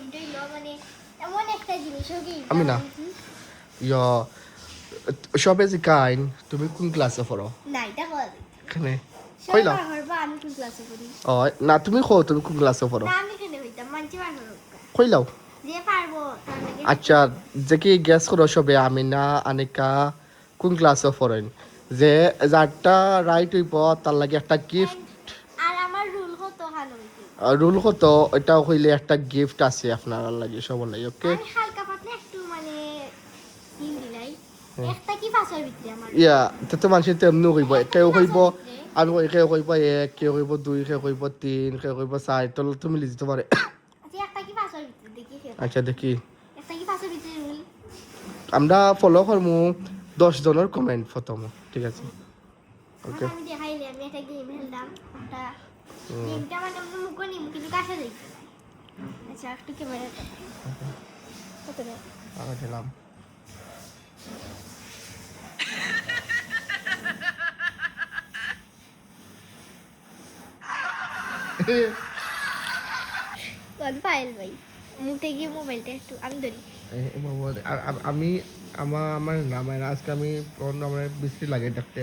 পয়েন্টই লো মানে এমন একটা জিনিসও কি আমি না ইয়া সবে যে কাইন তুমি কোন ক্লাসে পড়ো না এটা হয় এখানে সবাই কইলাও হরবা আমি কোন ক্লাসে পড়ি ও না তুমি কো তুমি কোন ক্লাসে পড়ো না আমি কেন হইতাম মানছি পারবো কইলাও যে পারবো তার লাগে আচ্ছা যে কি গ্যাস করো সবে আমিনা আনিকা কোন ক্লাসে পড়েন যে যারটা রাইট হইব তার লাগে একটা গিফট আর আমার রুল হতো হানো হইতে রুল কত এটা হইলে একটা গিফট আছে আপনার লাগে সবার লাগে ওকে আমি হালকা পাতলা একটু মানে দিলাই একটা কি পাঁচের ভিতরে আমার ইয়া তো মানুষের তেমনি হইব কেউ হইব আমি কেউ হইব এক কেউ হইব দুই কেউ হইব তিন কেউ হইব চার তো তুমি লিখতে পারে আচ্ছা একটা কি পাঁচের ভিতরে দেখি আচ্ছা দেখি একটা কি পাঁচের ভিতরে রুল আমরা ফলো করবো 10 জনের কমেন্ট প্রথম ঠিক আছে ওকে আমি দেখাইলে আমি একটা গেম খেললাম একটা গেমটা মানে আমরা মুখ নিম কিন্তু কাছে দেখতে আচ্ছা একটু ক্যামেরা কত রে আগে দিলাম কোন ফাইল ভাই মুখে গিয়ে মোবাইলটা একটু আমি ধরি আমি আমার নাম আজকে আমি আমার বৃষ্টি লাগে ডাকতে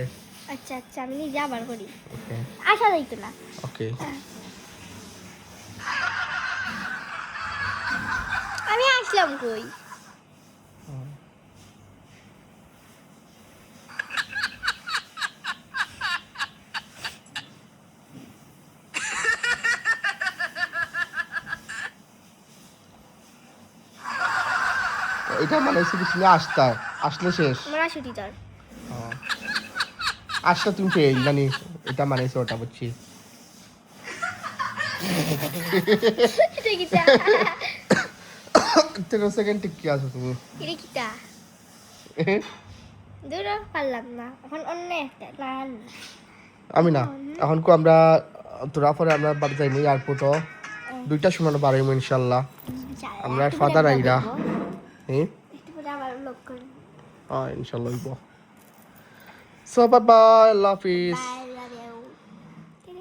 আচ্ছা আচ্ছা আমি নিজে আবার করি ওকে আশা যাইতো না ওকে আমি আসলাম কই এটা মানে কিছু আসলে শেষ আমার ছুটি তোর আসলে তুমি পেয়ে জানি এটা মানে ওটা বুঝছি এটা কিটা 13 সেকেন্ড ঠিক কি আছো তুমি এটা কিটা দূর পারলাম না এখন অন্য একটা লাল আমি না এখন কো আমরা তোরা পরে আমরা বাড়ি যাইমু এয়ারপোর্টও 2টার সময় বাড়াইমু ইনশাআল্লাহ আমরা ফাদার আইরা হ্যাঁ একটু পরে আবার লক করি ইনশাআল্লাহ হইব সো বাই বাই আল্লাহ হাফিজ